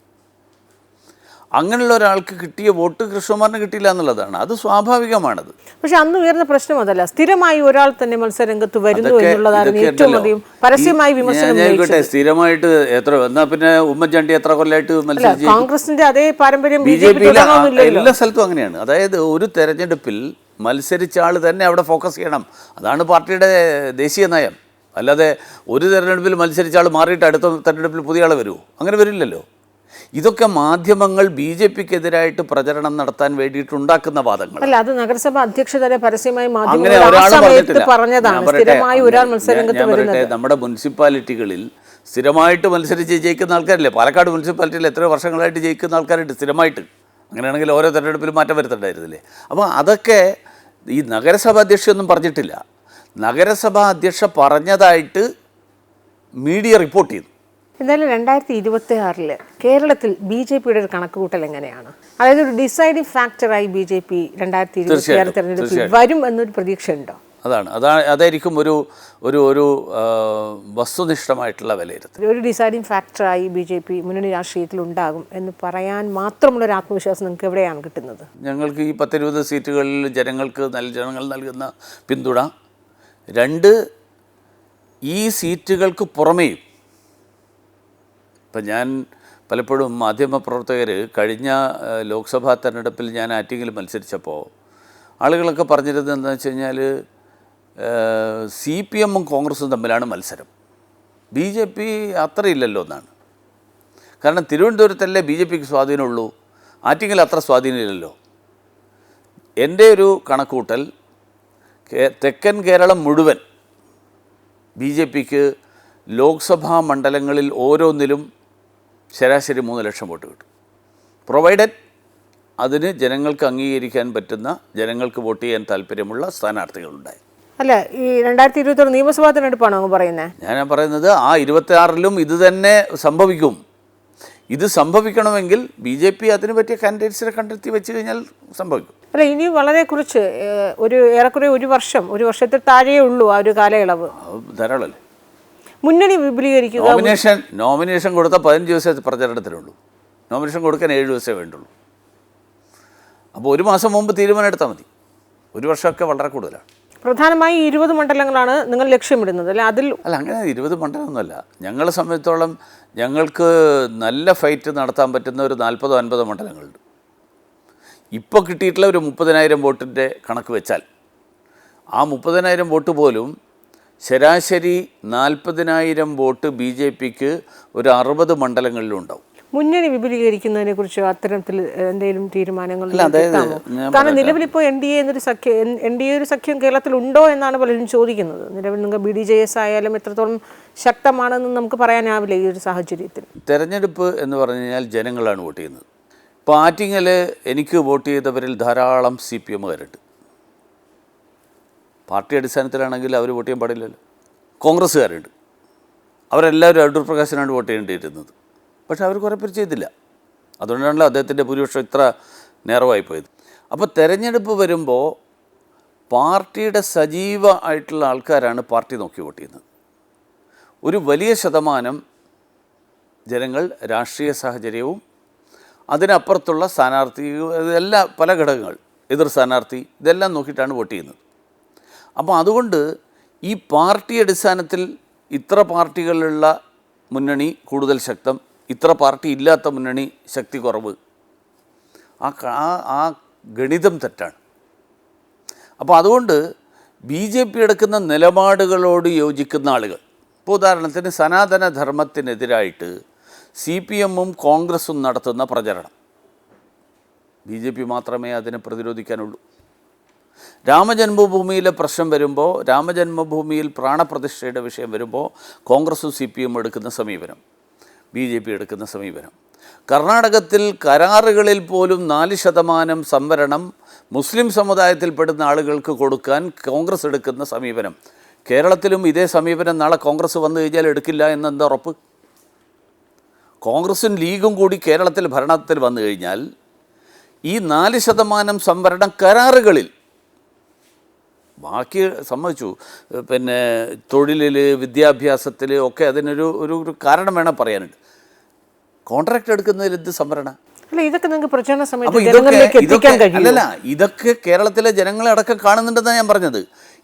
അങ്ങനെയുള്ള ഒരാൾക്ക് കിട്ടിയ വോട്ട് കൃഷ്ണകുമാറിന് കിട്ടിയില്ല എന്നുള്ളതാണ്. അത് സ്വാഭാവികമാണത്. പക്ഷെ അന്ന് ഉയർന്ന പ്രശ്നം അതല്ല, സ്ഥിരമായി ഒരാൾ തന്നെ മത്സരരംഗത്ത് വരുന്നു എന്നുള്ളതാണ് ഏറ്റവും അധികം പരസ്യമായി വിമർശനം. സ്ഥിരമായിട്ട് എത്ര എന്നാ പിന്നെ ഉമ്മൻചാണ്ടി എത്ര കൊല്ലമായിട്ട് മത്സരിച്ചു? കോൺഗ്രസിന്റെ അതേ പാരമ്പര്യം BJP എല്ലാ സ്ഥലത്തും അങ്ങനെയാണ്. അതായത് ഒരു തെരഞ്ഞെടുപ്പിൽ മത്സരിച്ച ആൾ തന്നെ അവിടെ ഫോക്കസ് ചെയ്യണം. അതാണ് പാർട്ടിയുടെ ദേശീയ നയം. അല്ലാതെ ഒരു തെരഞ്ഞെടുപ്പിൽ മത്സരിച്ച ആൾ മാറിയിട്ട് അടുത്ത തെരഞ്ഞെടുപ്പിൽ പുതിയ ആൾ വരുമോ? അങ്ങനെ വരില്ലല്ലോ. ഇതൊക്കെ മാധ്യമങ്ങൾ BJPക്കെതിരായിട്ട് പ്രചരണം നടത്താൻ വേണ്ടിയിട്ടുണ്ടാക്കുന്ന വാദങ്ങൾ. അല്ല, അത് നഗരസഭ അധ്യക്ഷ തന്നെ പരസ്യമായി അങ്ങനെ ഒരാൾ പറഞ്ഞിട്ടില്ല. നമ്മുടെ മുനിസിപ്പാലിറ്റികളിൽ സ്ഥിരമായിട്ട് മത്സരിച്ച് ജയിക്കുന്ന ആൾക്കാരില്ലേ? പാലക്കാട് മുനിസിപ്പാലിറ്റിയിൽ എത്രയോ വർഷങ്ങളായിട്ട് ജയിക്കുന്ന ആൾക്കാരുണ്ട് സ്ഥിരമായിട്ട്. അങ്ങനെയാണെങ്കിൽ ഓരോ തെരഞ്ഞെടുപ്പിലും മാറ്റം വരുത്തേണ്ടായിരുന്നില്ലേ? അപ്പോൾ അതൊക്കെ ഈ നഗരസഭ അധ്യക്ഷയൊന്നും പറഞ്ഞിട്ടില്ല. നഗരസഭാ അധ്യക്ഷ പറഞ്ഞതായിട്ട് മീഡിയ റിപ്പോർട്ട് ചെയ്തു. എന്തായാലും 2026 കേരളത്തിൽ BJPയുടെ ഒരു കണക്കുകൂട്ടൽ എങ്ങനെയാണ്? അതായത് ഒരു ഡിസൈഡിങ് ഫാക്ടറായി BJP 2026 തെരഞ്ഞെടുപ്പിൽ വരും എന്നൊരു പ്രതീക്ഷ ഉണ്ടോ? അതായിരിക്കും ഒരു ഒരു ഒരു വസ്തുനിഷ്ഠമായിട്ടുള്ള വിലയിരുത്തൽ. ഒരു ഡിസൈഡിങ് ഫാക്ടറായി BJP മുന്നണി രാഷ്ട്രീയത്തിൽ ഉണ്ടാകും എന്ന് പറയാൻ മാത്രമുള്ള ഒരു ആത്മവിശ്വാസം നിങ്ങൾക്ക് എവിടെയാണ് കിട്ടുന്നത്? ഞങ്ങൾക്ക് ഈ 10-20 സീറ്റുകളിൽ ജനങ്ങൾ നൽകുന്ന പിന്തുണ, 2 ഈ സീറ്റുകൾക്ക് പുറമേയും ഇപ്പം ഞാൻ പലപ്പോഴും മാധ്യമപ്രവർത്തകർ കഴിഞ്ഞ ലോക്സഭാ തെരഞ്ഞെടുപ്പിൽ ഞാൻ ആറ്റിങ്ങിൽ മത്സരിച്ചപ്പോൾ ആളുകളൊക്കെ പറഞ്ഞിരുന്നത് എന്താണെന്ന് വെച്ച് കഴിഞ്ഞാൽ CPMഉം കോൺഗ്രസും തമ്മിലാണ് മത്സരം, BJP അത്രയില്ലല്ലോ എന്നാണ്. കാരണം തിരുവനന്തപുരത്തല്ലേ BJPക്ക് സ്വാധീനമുള്ളൂ, ആറ്റിങ്ങിൽ അത്ര സ്വാധീനമില്ലല്ലോ. എൻ്റെ ഒരു കണക്കൂട്ടൽ തെക്കൻ കേരളം മുഴുവൻ BJPക്ക് ലോക്സഭാ മണ്ഡലങ്ങളിൽ ഓരോന്നിലും ശരാശരി 3 ലക്ഷം വോട്ട് കിട്ടും, പ്രൊവൈഡഡ് അതിന് ജനങ്ങൾക്ക് അംഗീകരിക്കാൻ പറ്റുന്ന, ജനങ്ങൾക്ക് വോട്ട് ചെയ്യാൻ താല്പര്യമുള്ള സ്ഥാനാർത്ഥികളുണ്ടായി. അല്ല, ഈ 2026 നിയമസഭാ തെരഞ്ഞെടുപ്പാണോ അങ്ങ് പറയുന്നത്? ഞാൻ പറയുന്നത് ആ 26ലും ഇത് തന്നെ സംഭവിക്കും. ഇത് സംഭവിക്കണമെങ്കിൽ BJP അതിന് പറ്റിയ കാൻഡിഡേറ്റ്സിനെ കണ്ടെത്തി വെച്ച് കഴിഞ്ഞാൽ സംഭവിക്കും. അല്ല, ഇനി വളരെ കുറച്ച് ഏറെക്കുറെ ഒരു വർഷത്തിൽ താഴെയേ ഉള്ളൂ ആ ഒരു കാലയളവ്. ധാരാളമല്ലേ. മുന്നണി വിപുലീകരിക്കുക. നോമിനേഷൻ കൊടുത്ത 15 ദിവസത്തെ പ്രചരണത്തിലുള്ളൂ. നോമിനേഷൻ കൊടുക്കാൻ 7 ദിവസമേ വേണ്ടുള്ളൂ. അപ്പോൾ 1 മാസം മുമ്പ് തീരുമാനം എടുത്താൽ മതി. 1 വർഷമൊക്കെ വളരെ കൂടുതലാണ്. പ്രധാനമായി 20 മണ്ഡലങ്ങളാണ് നിങ്ങൾ ലക്ഷ്യമിടുന്നത് അല്ലേ? അങ്ങനെ 20 മണ്ഡലമൊന്നുമല്ല. ഞങ്ങളെ സംബന്ധിച്ചോളം ഞങ്ങൾക്ക് നല്ല ഫൈറ്റ് നടത്താൻ പറ്റുന്ന ഒരു 40-50 മണ്ഡലങ്ങളുണ്ട്. ഇപ്പോൾ കിട്ടിയിട്ടുള്ള ഒരു 30,000 വോട്ടിൻ്റെ കണക്ക് വെച്ചാൽ ആ 30,000 വോട്ട് പോലും ശരാശരി 40,000 വോട്ട് BJPക്ക് ഒരു 60 മണ്ഡലങ്ങളിലും ഉണ്ടാവും. മുന്നണി വിപുലീകരിക്കുന്നതിനെ കുറിച്ച് അത്തരത്തിൽ എന്തെങ്കിലും തീരുമാനങ്ങൾ? കാരണം നിലവിലിപ്പോൾ NDA ഒരു സഖ്യം കേരളത്തിൽ ഉണ്ടോ എന്നാണ് പലരും ചോദിക്കുന്നത്. നിലവിൽ നിങ്ങൾ BDJS ആയാലും എത്രത്തോളം ശക്തമാണെന്ന് നമുക്ക് പറയാനാവില്ല ഈ ഒരു സാഹചര്യത്തിൽ. തെരഞ്ഞെടുപ്പ് എന്ന് പറഞ്ഞു കഴിഞ്ഞാൽ ജനങ്ങളാണ് വോട്ട് ചെയ്യുന്നത്. ഇപ്പോൾ ആറ്റിങ്ങൽ എനിക്ക് വോട്ട് ചെയ്തവരിൽ ധാരാളം CPMകാരുണ്ട്. പാർട്ടി അടിസ്ഥാനത്തിലാണെങ്കിൽ അവർ വോട്ട് ചെയ്യാൻ പാടില്ലല്ലോ. കോൺഗ്രസ്സുകാരുണ്ട്, അവരെല്ലാവരും അടൂർ പ്രകാശിനാണ് വോട്ട് ചെയ്യേണ്ടിയിരുന്നത്. പക്ഷേ അവർ കുറേ പേർ ചെയ്തില്ല. അതുകൊണ്ടാണല്ലോ അദ്ദേഹത്തിൻ്റെ ഭൂരിപക്ഷം ഇത്ര നേരമായി പോയത്. അപ്പോൾ തെരഞ്ഞെടുപ്പ് വരുമ്പോൾ പാർട്ടിയുടെ സജീവ ആയിട്ടുള്ള ആൾക്കാരാണ് പാർട്ടി നോക്കി വോട്ട് ചെയ്യുന്നത്. ഒരു വലിയ ശതമാനം ജനങ്ങൾ രാഷ്ട്രീയ സാഹചര്യവും അതിനപ്പുറത്തുള്ള സ്ഥാനാർത്ഥി, ഇതെല്ലാം പല ഘടകങ്ങൾ, എതിർ സ്ഥാനാർത്ഥി, ഇതെല്ലാം നോക്കിയിട്ടാണ് വോട്ട് ചെയ്യുന്നത്. അപ്പോൾ അതുകൊണ്ട് ഈ പാർട്ടി അടിസ്ഥാനത്തിൽ ഇത്ര പാർട്ടികളുള്ള മുന്നണി കൂടുതൽ ശക്തം, ഇത്ര പാർട്ടി ഇല്ലാത്ത മുന്നണി ശക്തി കുറവ്, ആ ഗണിതം തെറ്റാണ്. അപ്പോൾ അതുകൊണ്ട് BJP എടുക്കുന്ന നിലപാടുകളോട് യോജിക്കുന്ന ആളുകൾ, ഇപ്പോൾ ഉദാഹരണത്തിന് സനാതന ധർമ്മത്തിനെതിരായിട്ട് CPMഉം കോൺഗ്രസും നടത്തുന്ന പ്രചരണം, BJP മാത്രമേ അതിനെ പ്രതിരോധിക്കാനുള്ളൂ. രാമജന്മഭൂമിയിലെ പ്രശ്നം വരുമ്പോൾ, രാമജന്മഭൂമിയിൽ പ്രാണപ്രതിഷ്ഠയുടെ വിഷയം വരുമ്പോൾ കോൺഗ്രസും CPM എടുക്കുന്ന സമീപനം, BJP എടുക്കുന്ന സമീപനം. കർണാടകത്തിൽ കരാറുകളിൽ പോലും 4% സംവരണം മുസ്ലിം സമുദായത്തിൽപ്പെടുന്ന ആളുകൾക്ക് കൊടുക്കാൻ കോൺഗ്രസ് എടുക്കുന്ന സമീപനം, കേരളത്തിലും ഇതേ സമീപനം നാളെ കോൺഗ്രസ് വന്നു കഴിഞ്ഞാൽ എടുക്കില്ല എന്നെന്താ ഉറപ്പ്? കോൺഗ്രസും ലീഗും കൂടി കേരളത്തിൽ ഭരണത്തിൽ വന്നു കഴിഞ്ഞാൽ ഈ 4% സംവരണ കരാറുകളിൽ ബാക്കി സമ്മതിച്ചു, പിന്നെ തൊഴിലിൽ, വിദ്യാഭ്യാസത്തിൽ ഒക്കെ അതിനൊരു ഒരു കാരണം വേണം പറയാനുണ്ട്. കോൺട്രാക്ട് എടുക്കുന്നതിൽ എന്ത് സംവരണം? അല്ല, ഇതൊക്കെ നിങ്ങൾക്ക് പ്രചരണ അപ്പോൾ സമയത്ത് ജനങ്ങളിലേക്ക് എത്തിക്കാൻ കഴിയും. അല്ലല്ല, ഇതൊക്കെ കേരളത്തിലെ ജനങ്ങളെ അടക്കം കാണുന്നുണ്ടെന്നാണ് ഞാൻ പറഞ്ഞത്.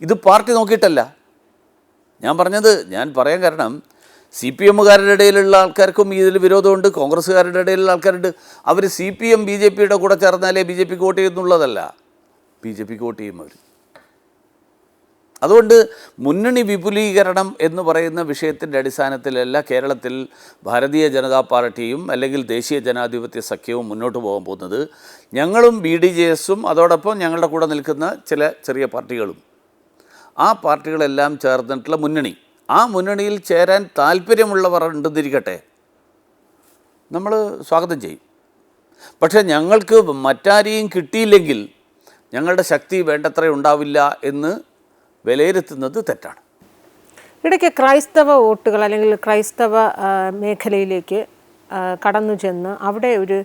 ഇത് പാർട്ടി നോക്കിയിട്ടല്ല ഞാൻ പറഞ്ഞത്. ഞാൻ പറയാൻ കാരണം CPM-കാരുടെ ഇടയിലുള്ള ആൾക്കാർക്കും ഇതിൽ വിരോധമുണ്ട്, കോൺഗ്രസ്സുകാരുടെ ഇടയിലുള്ള ആൾക്കാരുണ്ട്. അവർ CPM BJP-യുടെ കൂടെ ചേർന്നാലേ BJP-ക്ക് വോട്ട് ചെയ്യുന്നുള്ളതല്ല, BJP-ക്ക് വോട്ട് ചെയ്യും അവർ. അതുകൊണ്ട് മുന്നണി വിപുലീകരണം എന്ന് പറയുന്ന വിഷയത്തിൻ്റെ അടിസ്ഥാനത്തിലല്ല കേരളത്തിൽ ഭാരതീയ ജനതാ പാർട്ടിയും അല്ലെങ്കിൽ ദേശീയ ജനാധിപത്യ സഖ്യവും മുന്നോട്ട് പോകാൻ പോകുന്നത്. ഞങ്ങളും BDJS-ഉം അതോടൊപ്പം ഞങ്ങളുടെ കൂടെ നിൽക്കുന്ന ചില ചെറിയ പാർട്ടികളും, ആ പാർട്ടികളെല്ലാം ചേർന്നിട്ടുള്ള മുന്നണി, ആ മുന്നണിയിൽ ചേരാൻ താല്പര്യമുള്ളവർ ഉണ്ടെന്നിരിക്കട്ടെ, നമ്മൾ സ്വാഗതം ചെയ്യും. പക്ഷേ ഞങ്ങൾക്ക് മറ്റാരെയും കിട്ടിയില്ലെങ്കിൽ ഞങ്ങളുടെ ശക്തി വേണ്ടത്ര ഉണ്ടാവില്ല എന്ന് വിലയിരുത്തുന്നത് തെറ്റാണ്. ഇടയ്ക്ക് ക്രൈസ്തവ വോട്ടുകൾ അല്ലെങ്കിൽ ക്രൈസ്തവ മേഖലയിലേക്ക് കടന്നു ചെന്ന് അവിടെ ഒരു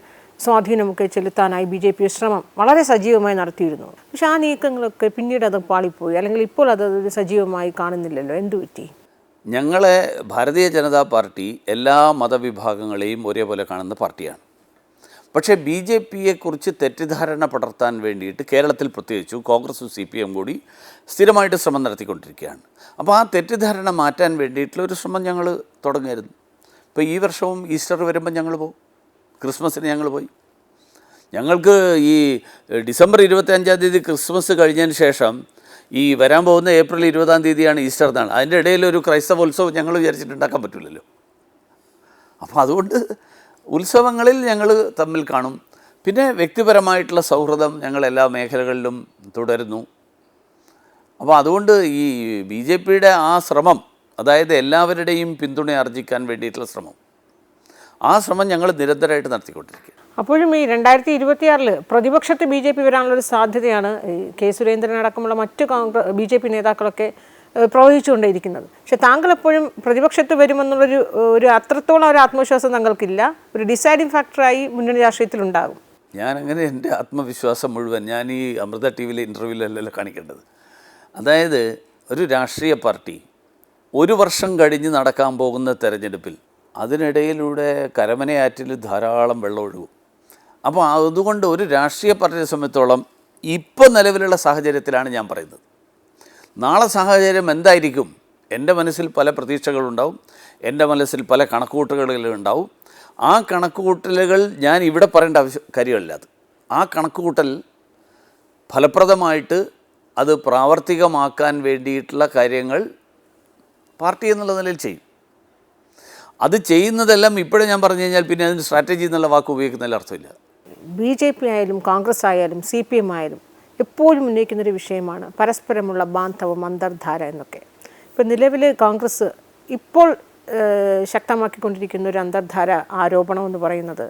സ്വാധീനമൊക്കെ ചെലുത്താനായി BJP ശ്രമം വളരെ സജീവമായി നടത്തിയിരുന്നു. പക്ഷെ ആ നീക്കങ്ങളൊക്കെ പിന്നീട് അത് പാളിപ്പോയി, അല്ലെങ്കിൽ ഇപ്പോൾ അത് സജീവമായി കാണുന്നില്ലല്ലോ. എന്തു പറ്റി? ഞങ്ങളെ ഭാരതീയ ജനതാ പാർട്ടി എല്ലാ മതവിഭാഗങ്ങളെയും ഒരേപോലെ കാണുന്ന പാർട്ടിയാണ്. പക്ഷേ BJP-യെക്കുറിച്ച് തെറ്റിദ്ധാരണ പടർത്താൻ വേണ്ടിയിട്ട് കേരളത്തിൽ പ്രത്യേകിച്ചു കോൺഗ്രസും CPM കൂടി സ്ഥിരമായിട്ട് ശ്രമം നടത്തിക്കൊണ്ടിരിക്കുകയാണ്. അപ്പോൾ ആ തെറ്റിദ്ധാരണ മാറ്റാൻ വേണ്ടിയിട്ടുള്ള ഒരു ശ്രമം ഞങ്ങൾ തുടങ്ങിയിരുന്നു. ഇപ്പോൾ ഈ വർഷവും ഈസ്റ്റർ വരുമ്പോൾ ഞങ്ങൾ പോകും, ക്രിസ്മസിന് ഞങ്ങൾ പോയി. ഞങ്ങൾക്ക് ഈ ഡിസംബർ 25-ാം തീയതി ക്രിസ്മസ് കഴിഞ്ഞതിന് ശേഷം ഈ വരാൻ പോകുന്ന ഏപ്രിൽ 20-ാം തീയതിയാണ് ഈസ്റ്റർ എന്നാണ്. അതിൻ്റെ ഇടയിൽ ഒരു ക്രൈസ്തവോത്സവം ഞങ്ങൾ വിചാരിച്ചിട്ടുണ്ടാക്കാൻ പറ്റില്ലല്ലോ. അപ്പോൾ അതുകൊണ്ട് ഉത്സവങ്ങളിൽ ഞങ്ങൾ തമ്മിൽ കാണും. പിന്നെ വ്യക്തിപരമായിട്ടുള്ള സൗഹൃദം ഞങ്ങൾ എല്ലാ മേഖലകളിലും തുടരുന്നു. അപ്പോൾ അതുകൊണ്ട് ഈ BJP-യുടെ ആ ശ്രമം, അതായത് എല്ലാവരുടെയും പിന്തുണ ആർജിക്കാൻ വേണ്ടിയിട്ടുള്ള ശ്രമം, ആ ശ്രമം ഞങ്ങൾ നിരന്തരമായിട്ട് നടത്തിക്കൊണ്ടിരിക്കുക. അപ്പോഴും ഈ 2026 പ്രതിപക്ഷത്ത് BJP വരാനുള്ളൊരു സാധ്യതയാണ് K. സുരേന്ദ്രൻ അടക്കമുള്ള മറ്റ് BJP നേതാക്കളൊക്കെ പ്രവചിച്ചുകൊണ്ടേയിരിക്കുന്നത്. പക്ഷെ താങ്കൾ എപ്പോഴും പ്രതിപക്ഷത്ത് വരുമെന്നുള്ളൊരു അത്രത്തോളം ഒരു ആത്മവിശ്വാസം താങ്കൾക്കില്ല. ഒരു ഡിസൈഡിങ് ഫാക്ടറായി മുന്നണി രാഷ്ട്രീയത്തിലുണ്ടാകും. ഞാനങ്ങനെ എൻ്റെ ആത്മവിശ്വാസം മുഴുവൻ ഞാൻ ഈ അമൃത TV-യിലെ ഇൻ്റർവ്യൂവിലല്ലല്ലോ കാണിക്കേണ്ടത്. അതായത് ഒരു രാഷ്ട്രീയ പാർട്ടി ഒരു വർഷം കഴിഞ്ഞ് നടക്കാൻ പോകുന്ന തെരഞ്ഞെടുപ്പിൽ അതിനിടയിലൂടെ കരമനയാറ്റിൽ ധാരാളം വെള്ളം ഒഴുകും. അപ്പോൾ അതുകൊണ്ട് ഒരു രാഷ്ട്രീയ പാർട്ടിയെ സംബന്ധിച്ചോളം ഇപ്പോൾ നിലവിലുള്ള സാഹചര്യത്തിലാണ് ഞാൻ പറയുന്നത്. നാളെ സാഹചര്യം എന്തായിരിക്കും? എൻ്റെ മനസ്സിൽ പല പ്രതീക്ഷകളുണ്ടാവും, എൻ്റെ മനസ്സിൽ പല കണക്കുകൂട്ടലുകളുണ്ടാവും. ആ കണക്കുകൂട്ടലുകൾ ഞാൻ ഇവിടെ പറയേണ്ട കാര്യമല്ല. ആ കണക്കുകൂട്ടൽ ഫലപ്രദമായിട്ട് അത് പ്രാവർത്തികമാക്കാൻ വേണ്ടിയിട്ടുള്ള കാര്യങ്ങൾ പാർട്ടി എന്നുള്ള നിലയിൽ ചെയ്യും. അത് ചെയ്യുന്നതെല്ലാം ഇപ്പോഴും ഞാൻ പറഞ്ഞു കഴിഞ്ഞാൽ പിന്നെ അതിന് സ്ട്രാറ്റജി എന്നുള്ള വാക്ക് ഉപയോഗിക്കുന്നതിൽ അർത്ഥമില്ല. BJP ആയാലും കോൺഗ്രസ് ആയാലും CPM ആയാലും എപ്പോഴും ഉന്നയിക്കുന്നൊരു വിഷയമാണ് പരസ്പരമുള്ള ബാന്ധവം, അന്തർധാര എന്നൊക്കെ. ഇപ്പോൾ നിലവിൽ കോൺഗ്രസ് ഇപ്പോൾ ശക്തമാക്കിക്കൊണ്ടിരിക്കുന്ന ഒരു അന്തർധാര ആരോപണം എന്ന് പറയുന്നത്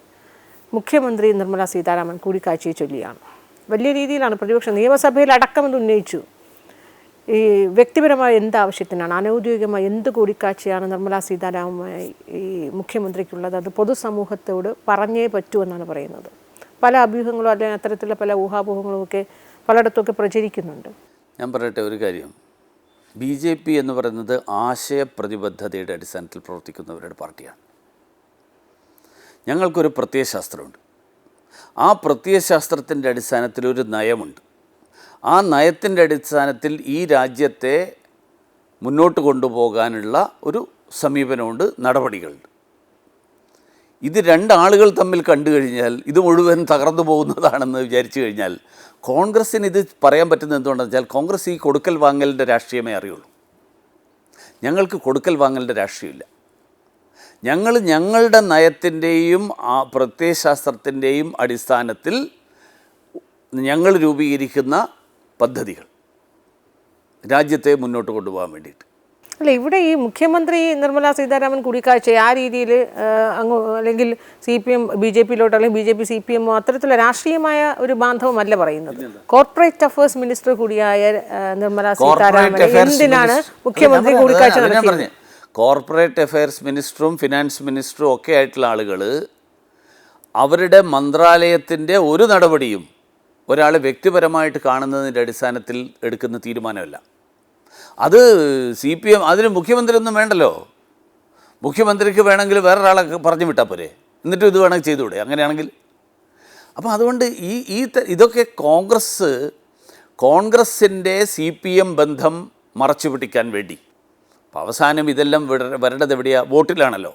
മുഖ്യമന്ത്രി നിർമ്മല സീതാരാമൻ കൂടിക്കാഴ്ചയെ ചൊല്ലിയാണ്. വലിയ രീതിയിലാണ് പ്രതിപക്ഷം നിയമസഭയിൽ അടക്കം ഇത് ഉന്നയിച്ചു. ഈ വ്യക്തിപരമായ എന്ത് ആവശ്യത്തിനാണ്, അനൗദ്യോഗികമായ എന്ത് കൂടിക്കാഴ്ചയാണ് നിർമ്മല സീതാരാമനുമായി ഈ മുഖ്യമന്ത്രിക്കുള്ളത്? അത് പൊതുസമൂഹത്തോട് പറഞ്ഞേ പറ്റൂ എന്നാണ് പറയുന്നത്. പല അഭ്യൂഹങ്ങളും അല്ലെങ്കിൽ അത്തരത്തിലുള്ള പല ഊഹാപോഹങ്ങളും ഒക്കെ പലയിടത്തുമൊക്കെ പ്രചരിക്കുന്നുണ്ട്. ഞാൻ പറയട്ടെ ഒരു കാര്യം, BJP എന്ന് പറയുന്നത് ആശയപ്രതിബദ്ധതയുടെ അടിസ്ഥാനത്തിൽ പ്രവർത്തിക്കുന്നവരുടെ പാർട്ടിയാണ്. ഞങ്ങൾക്കൊരു പ്രത്യയശാസ്ത്രമുണ്ട്. ആ പ്രത്യയശാസ്ത്രത്തിൻ്റെ അടിസ്ഥാനത്തിൽ ഒരു നയമുണ്ട്. ആ നയത്തിൻ്റെ അടിസ്ഥാനത്തിൽ ഈ രാജ്യത്തെ മുന്നോട്ട് കൊണ്ടുപോകാനുള്ള ഒരു സമീപനമുണ്ട്, നടപടികളുണ്ട്. ഇത് രണ്ടാളുകൾ തമ്മിൽ കണ്ടു കഴിഞ്ഞാൽ ഇത് മുഴുവൻ തകർന്നു പോകുന്നതാണെന്ന് വിചാരിച്ചു കഴിഞ്ഞാൽ കോൺഗ്രസ്സിന് ഇത് പറയാൻ പറ്റുന്നത് എന്തുകൊണ്ടെന്ന് വെച്ചാൽ കോൺഗ്രസ് ഈ കൊടുക്കൽ വാങ്ങലിൻ്റെ രാഷ്ട്രീയമേ അറിയുള്ളൂ. ഞങ്ങൾക്ക് കൊടുക്കൽ വാങ്ങലിൻ്റെ രാഷ്ട്രീയമില്ല. ഞങ്ങൾ ഞങ്ങളുടെ നയത്തിൻ്റെയും ആ പ്രത്യയശാസ്ത്രത്തിൻ്റെയും അടിസ്ഥാനത്തിൽ ഞങ്ങൾ രൂപീകരിക്കുന്ന പദ്ധതികൾ രാജ്യത്തെ മുന്നോട്ട് കൊണ്ടുപോകാൻ വേണ്ടിയിട്ട്. അല്ല, ഇവിടെ ഈ മുഖ്യമന്ത്രി നിർമ്മല സീതാരാമൻ കൂടിക്കാഴ്ച ആ രീതിയിൽ അങ്ങ് അല്ലെങ്കിൽ CPM BJP-യിലോട്ട് അല്ലെങ്കിൽ BJP CPM അത്തരത്തിലുള്ള രാഷ്ട്രീയമായ ഒരു ബാന്ധവമല്ല പറയുന്നത്. കോർപ്പറേറ്റ് അഫയേഴ്സ് മിനിസ്റ്റർ കൂടിയായ നിർമ്മല സീതാരാമൻ എന്തിനാണ് മുഖ്യമന്ത്രി കൂടിക്കാഴ്ച നടത്തിയത്? കോർപ്പറേറ്റ് അഫെയർസ് മിനിസ്റ്ററും ഫിനാൻസ് മിനിസ്റ്ററും ഒക്കെ ആയിട്ടുള്ള ആളുകൾ അവരുടെ മന്ത്രാലയത്തിൻ്റെ ഒരു നടപടിയും ഒരാൾ വ്യക്തിപരമായിട്ട് കാണുന്നതിൻ്റെ അടിസ്ഥാനത്തിൽ എടുക്കുന്ന തീരുമാനമല്ല. അത് CPM അതിന് മുഖ്യമന്ത്രിയൊന്നും വേണ്ടല്ലോ. മുഖ്യമന്ത്രിക്ക് വേണമെങ്കിൽ വേറൊരാളെ പറഞ്ഞു വിട്ടാൽ പോരെ, എന്നിട്ടും ഇത് വേണമെങ്കിൽ ചെയ്തുകൂടെ അങ്ങനെയാണെങ്കിൽ? അപ്പോൾ അതുകൊണ്ട് ഇതൊക്കെ കോൺഗ്രസിൻ്റെ CPM ബന്ധം മറച്ചു പിടിക്കാൻ വേണ്ടി. അപ്പോൾ അവസാനം ഇതെല്ലാം വരേണ്ടത് എവിടെയാണ്? വോട്ടിലാണല്ലോ.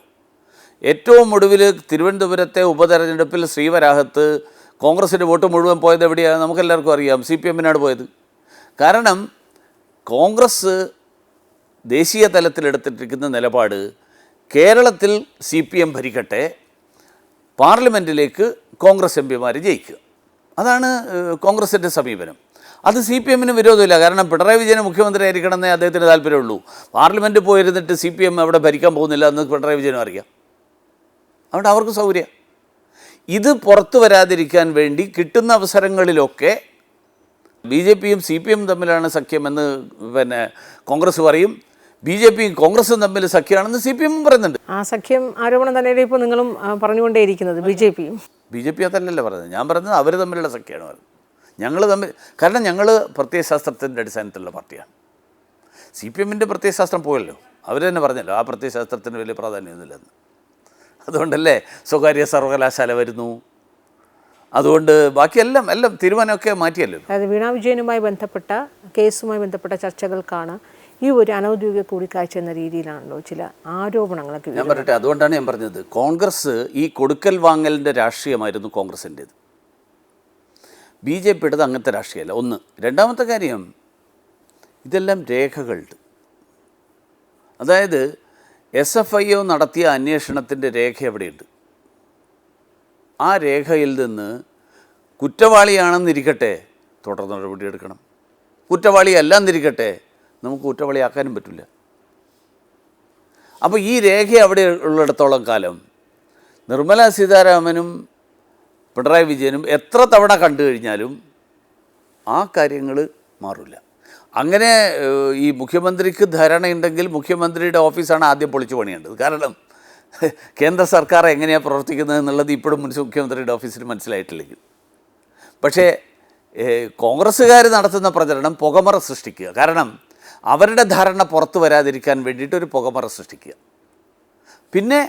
ഏറ്റവും ഒടുവിൽ തിരുവനന്തപുരത്തെ ഉപതെരഞ്ഞെടുപ്പിൽ ശ്രീവരാഹത്ത് കോൺഗ്രസിൻ്റെ വോട്ട് മുഴുവൻ പോയത് എവിടെയാണ്? നമുക്കെല്ലാവർക്കും അറിയാം, CPMനാണ് പോയത്. കാരണം കോൺഗ്രസ് ദേശീയ തലത്തിലെടുത്തിട്ടിരിക്കുന്ന നിലപാട് കേരളത്തിൽ CPM ഭരിക്കട്ടെ, പാർലമെൻറ്റിലേക്ക് കോൺഗ്രസ് MPമാർ ജയിക്കുക, അതാണ് കോൺഗ്രസിൻ്റെ സമീപനം. അത് CPMന് വിരോധമില്ല. കാരണം പിണറായി വിജയൻ മുഖ്യമന്ത്രി ആയിരിക്കണമെന്നേ അദ്ദേഹത്തിന് താല്പര്യമുള്ളൂ. പാർലമെൻറ്റിൽ പോയിരുന്നിട്ട് CPM അവിടെ ഭരിക്കാൻ പോകുന്നില്ല എന്ന് പിണറായി വിജയനും അറിയാം. അതുകൊണ്ട് അവർക്ക് സൗകര്യം. ഇത് പുറത്തു വരാതിരിക്കാൻ വേണ്ടി കിട്ടുന്ന അവസരങ്ങളിലൊക്കെ BJPയും CPM തമ്മിലാണ് സഖ്യമെന്ന് കോൺഗ്രസ് പറയും, BJPയും കോൺഗ്രസും തമ്മിൽ സഖ്യമാണെന്ന് CPM പറയുന്നുണ്ട്. ആ സഖ്യം ആരോപണം തന്നെയാണ് ഇപ്പോൾ നിങ്ങളും പറഞ്ഞുകൊണ്ടേയിരിക്കുന്നത്. BJP അതല്ലല്ലോ പറഞ്ഞത്. ഞാൻ പറഞ്ഞത് അവർ തമ്മിലുള്ള സഖ്യമാണ് പറഞ്ഞത്. ഞങ്ങൾ തമ്മിൽ, കാരണം ഞങ്ങൾ പ്രത്യയശാസ്ത്രത്തിൻ്റെ അടിസ്ഥാനത്തിലുള്ള പാർട്ടിയാണ്. CPMൻ്റെ പ്രത്യയശാസ്ത്രം പോയല്ലോ, അവർ തന്നെ പറഞ്ഞല്ലോ ആ പ്രത്യയശാസ്ത്രത്തിന് വലിയ പ്രാധാന്യമൊന്നുമില്ലെന്ന്. അതുകൊണ്ടല്ലേ സ്വകാര്യ സർവകലാശാല വരുന്നു, അതുകൊണ്ട് ബാക്കിയെല്ലാം തീരുമാനമൊക്കെ മാറ്റിയല്ലോ. അതായത് വീണ വിജയനുമായി ബന്ധപ്പെട്ട കേസുമായി ബന്ധപ്പെട്ട ചർച്ചകൾക്കാണ് ഈ ഒരു അനൗദ്യോഗിക കൂടിക്കാഴ്ച എന്ന രീതിയിലാണല്ലോ ചില ആരോപണങ്ങളൊക്കെ. ഞാൻ പറയട്ടെ, അതുകൊണ്ടാണ് ഞാൻ പറഞ്ഞത് കോൺഗ്രസ് ഈ കൊടുക്കൽ വാങ്ങലിൻ്റെ രാഷ്ട്രീയമായിരുന്നു കോൺഗ്രസിൻ്റേത്. BJPയുടേത് അങ്ങനത്തെ രാഷ്ട്രീയമല്ല. ഒന്ന്. രണ്ടാമത്തെ കാര്യം, ഇതെല്ലാം രേഖകളുണ്ട്. അതായത് SFIO നടത്തിയ അന്വേഷണത്തിൻ്റെ രേഖ എവിടെയുണ്ട്? ആ രേഖയിൽ നിന്ന് കുറ്റവാളിയാണെന്നിരിക്കട്ടെ തുടർ നടപടിയെടുക്കണം, കുറ്റവാളിയല്ലെന്നിരിക്കട്ടെ നമുക്ക് കുറ്റവാളിയാക്കാനും പറ്റില്ല. അപ്പോൾ ഈ രേഖ അവിടെ ഉള്ളിടത്തോളം കാലം നിർമ്മല സീതാരാമനും പിണറായി വിജയനും എത്ര തവണ കണ്ടു കഴിഞ്ഞാലും ആ കാര്യങ്ങൾ മാറില്ല. അങ്ങനെ ഈ മുഖ്യമന്ത്രിക്ക് ധാരണയുണ്ടെങ്കിൽ മുഖ്യമന്ത്രിയുടെ ഓഫീസാണ് ആദ്യം പൊളിച്ചു പണിയേണ്ടത്. കാരണം കേന്ദ്ര സർക്കാർ എങ്ങനെയാണ് പ്രവർത്തിക്കുന്നത് എന്നുള്ളത് ഇപ്പോഴും മുഖ്യമന്ത്രിയുടെ ഓഫീസിന് മനസ്സിലായിട്ടില്ലെങ്കിൽ. പക്ഷേ കോൺഗ്രസ്സുകാർ നടത്തുന്ന പ്രചരണം പുകമറ സൃഷ്ടിക്കുക. കാരണം അവരുടെ ധാരണ പുറത്തു വരാതിരിക്കാൻ വേണ്ടിയിട്ടൊരു പുകമറ സൃഷ്ടിക്കുക. പിന്നെ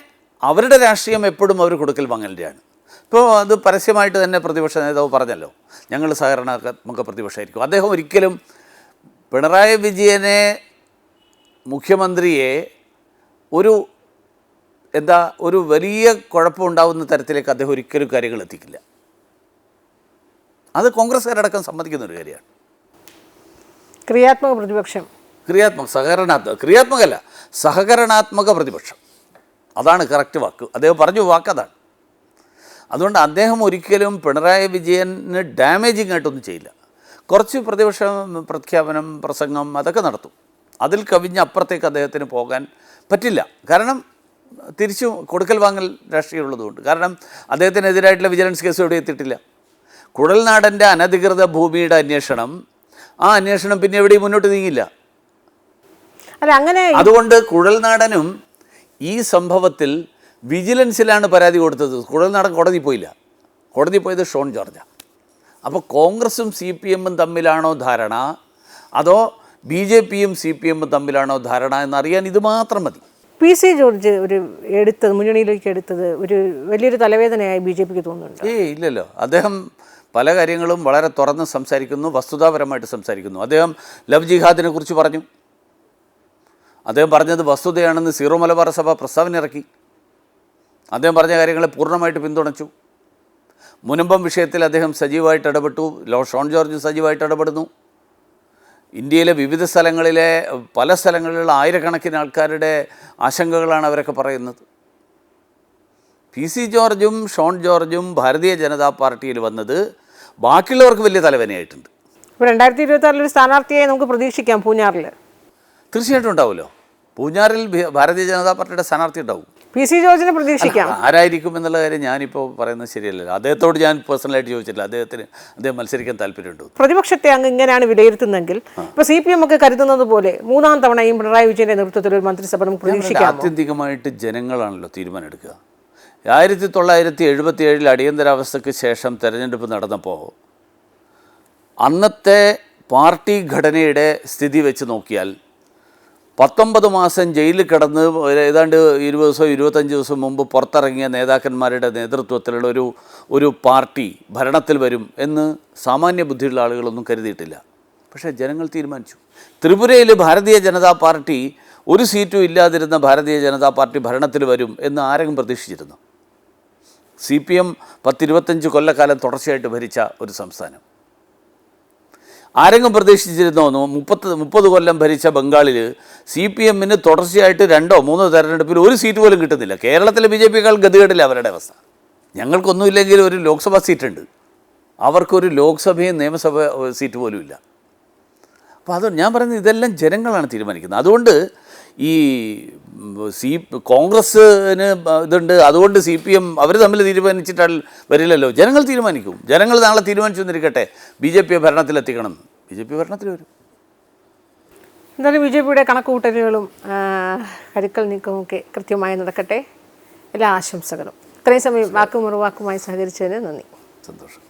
അവരുടെ രാഷ്ട്രീയം എപ്പോഴും അവർ കൊടുക്കൽ വാങ്ങലിൻ്റെയാണ്. ഇപ്പോൾ അത് പരസ്യമായിട്ട് തന്നെ പ്രതിപക്ഷ നേതാവ് പറഞ്ഞല്ലോ, ഞങ്ങൾ സഹകരണാത്മക പ്രതിപക്ഷമായിരിക്കും. അദ്ദേഹം ഒരിക്കലും പിണറായി വിജയനെ മുഖ്യമന്ത്രിയെ ഒരു വലിയ കുഴപ്പമുണ്ടാകുന്ന തരത്തിലേക്ക് അദ്ദേഹം ഒരിക്കലും കാര്യങ്ങൾ എത്തിക്കില്ല. അത് കോൺഗ്രസ്സുകാരടക്കം സമ്മതിക്കുന്നൊരു കാര്യമാണ്. ക്രിയാത്മക പ്രതിപക്ഷം, ക്രിയാത്മകമല്ല, സഹകരണാത്മക പ്രതിപക്ഷം, അതാണ് കറക്റ്റ് വാക്ക്. അദ്ദേഹം പറഞ്ഞു വാക്കതാണ്. അതുകൊണ്ട് അദ്ദേഹം ഒരിക്കലും പിണറായി വിജയന് ഡാമേജിങ് ആയിട്ടൊന്നും ചെയ്യില്ല. കുറച്ച് പ്രതിപക്ഷ പ്രഖ്യാപനം, പ്രസംഗം അതൊക്കെ നടത്തും. അതിൽ കവിഞ്ഞ് അപ്പുറത്തേക്ക് അദ്ദേഹത്തിന് പോകാൻ പറ്റില്ല. കാരണം തിരിച്ചു കൊടുക്കൽ വാങ്ങൽ രാഷ്ട്രീയമുള്ളതുകൊണ്ട്. കാരണം അദ്ദേഹത്തിനെതിരായിട്ടുള്ള വിജിലൻസ് കേസ് എവിടെ എത്തിയിട്ടില്ല. കുഴൽനാടൻ്റെ അനധികൃത ഭൂമിയുടെ അന്വേഷണം, ആ അന്വേഷണം പിന്നെ എവിടെയും മുന്നോട്ട് നീങ്ങില്ല. അതുകൊണ്ട് കുഴൽനാടനും ഈ സംഭവത്തിൽ വിജിലൻസിലാണ് പരാതി കൊടുത്തത്. കുഴൽനാടൻ കോടതി പോയില്ല. കോടതി പോയത് ഷോൺ ജോർജാണ്. അപ്പോൾ കോൺഗ്രസും CPMും തമ്മിലാണോ ധാരണ, അതോ BJPയും CPMും തമ്മിലാണോ ധാരണ എന്നറിയാൻ ഇത് മാത്രം മതി. PC ജോർജ് മുന്നണിയിലേക്ക് എടുത്തത് ഒരു വലിയൊരു തലവേദനയായി BJPക്ക് തോന്നുന്നുണ്ട്? ഇല്ലല്ലോ. അദ്ദേഹം പല കാര്യങ്ങളും വളരെ തുറന്ന് സംസാരിക്കുന്നു, വസ്തുതാപരമായിട്ട് സംസാരിക്കുന്നു. അദ്ദേഹം ലവ് ജിഹാദിനെ കുറിച്ച് പറഞ്ഞു. അദ്ദേഹം പറഞ്ഞത് വസ്തുതയാണെന്ന് സീറോ മലബാർ സഭ പ്രസ്താവന ഇറക്കി. അദ്ദേഹം പറഞ്ഞ കാര്യങ്ങളെ പൂർണ്ണമായിട്ട് പിന്തുണച്ചു. മുനമ്പം വിഷയത്തിൽ അദ്ദേഹം സജീവമായിട്ട് ഇടപെട്ടു. ഷോൺ ജോർജ് സജീവമായിട്ട് ഇടപെടുന്നു. ഇന്ത്യയിലെ വിവിധ പല സ്ഥലങ്ങളിലുള്ള ആയിരക്കണക്കിന് ആൾക്കാരുടെ ആശങ്കകളാണ് അവരൊക്കെ പറയുന്നത്. PC ജോർജും ഷോൺ ജോർജും ഭാരതീയ ജനതാ പാർട്ടിയിൽ വന്നത് ബാക്കിയുള്ളവർക്ക് വലിയ തലവേദനയായിട്ടുണ്ട്. 2026 ഒരു സ്ഥാനാർത്ഥിയെ നമുക്ക് പ്രതീക്ഷിക്കാം പൂഞ്ഞാറിൽ. തീർച്ചയായിട്ടും ഉണ്ടാവുമല്ലോ. പൂഞ്ഞാറിൽ ഭാരതീയ ജനതാ പാർട്ടിയുടെ സ്ഥാനാർത്ഥി ഉണ്ടാവും. PC ജോർജിനെ പ്രതീക്ഷിക്കാം. ആരായിരിക്കും എന്നുള്ള കാര്യം ഞാനിപ്പോൾ പറയുന്നത് ശരിയല്ലല്ലോ. അദ്ദേഹത്തോട് ഞാൻ പേഴ്സണലായിട്ട് ചോദിച്ചില്ല, അദ്ദേഹം മത്സരിക്കാൻ താല്പര്യമുണ്ടോ. പ്രതിപക്ഷത്തെ അങ്ങ് ഇങ്ങനെയാണ് വിലയിരുത്തുന്നെങ്കിൽ ഇപ്പോൾ CPM ഒക്കെ കരുതുന്നത് പോലെ 3-ാം തവണയും പിണറായി വിജയന്റെ നേതൃത്വത്തിൽ ഒരു മന്ത്രിസഭ നമുക്ക് പ്രതീക്ഷിക്കാം. ആത്യന്തികമായിട്ട് ജനങ്ങളാണല്ലോ തീരുമാനം എടുക്കുക. 1977 അടിയന്തരാവസ്ഥയ്ക്ക് ശേഷം തെരഞ്ഞെടുപ്പ് നടന്നപ്പോൾ അന്നത്തെ പാർട്ടി ഘടനയുടെ സ്ഥിതി വെച്ച് നോക്കിയാൽ 19 മാസം ജയിലിൽ കിടന്ന് ഏതാണ്ട് 20 ദിവസം 25 ദിവസം മുമ്പ് പുറത്തിറങ്ങിയ നേതാക്കന്മാരുടെ നേതൃത്വത്തിലുള്ള ഒരു പാർട്ടി ഭരണത്തിൽ വരും എന്ന് സാമാന്യ ബുദ്ധിയുള്ള ആളുകളൊന്നും കരുതിയിട്ടില്ല. പക്ഷേ ജനങ്ങൾ തീരുമാനിച്ചു. ത്രിപുരയിൽ ഭാരതീയ ജനതാ പാർട്ടി ഒരു സീറ്റും ഇല്ലാതിരുന്ന ഭാരതീയ ജനതാ പാർട്ടി ഭരണത്തിൽ വരും എന്ന് ആരെങ്കിലും പ്രതീക്ഷിച്ചിരുന്നു? CPM 10-25 കൊല്ലക്കാലം തുടർച്ചയായിട്ട് ഭരിച്ച ഒരു സംസ്ഥാനം. ആരെങ്കിലും പ്രതീക്ഷിച്ചിരുന്നോ? 30 കൊല്ലം ഭരിച്ച ബംഗാളിൽ CPMന് തുടർച്ചയായിട്ട് 2-3 തെരഞ്ഞെടുപ്പിൽ ഒരു സീറ്റ് പോലും കിട്ടുന്നില്ല. കേരളത്തിലെ BJPയേക്കാൾ ഗതികേടില്ല അവരുടെ അവസ്ഥ. ഞങ്ങൾക്കൊന്നുമില്ലെങ്കിൽ ഒരു ലോക്സഭാ സീറ്റുണ്ട്, അവർക്കൊരു ലോക്സഭയും നിയമസഭ സീറ്റ് പോലും ഇല്ല. അപ്പോൾ അത് ഞാൻ പറയുന്നത് ഇതെല്ലാം ജനങ്ങളാണ് തീരുമാനിക്കുന്നത്. അതുകൊണ്ട് ഈ കോൺഗ്രസ്സിന് ഇതുണ്ട്, അതുകൊണ്ട് CPM അവർ തമ്മിൽ തീരുമാനിച്ചിട്ടാൽ വരില്ലല്ലോ. ജനങ്ങൾ തീരുമാനിക്കും. ജനങ്ങൾ നാളെ തീരുമാനിച്ചു എന്നിരിക്കട്ടെ BJP ഭരണത്തിലെത്തിക്കണം. BJP ഭരണത്തിൽ വരും. എന്തായാലും BJPയുടെ കണക്കുകൂട്ടലുകളും കരുക്കൾ നീക്കവും ഒക്കെ കൃത്യമായി നടക്കട്ടെ. എല്ലാ ആശംസകളും. ഇത്രയും സമയം വാക്കുമായി സഹകരിച്ചതിന് നന്ദി. സന്തോഷം.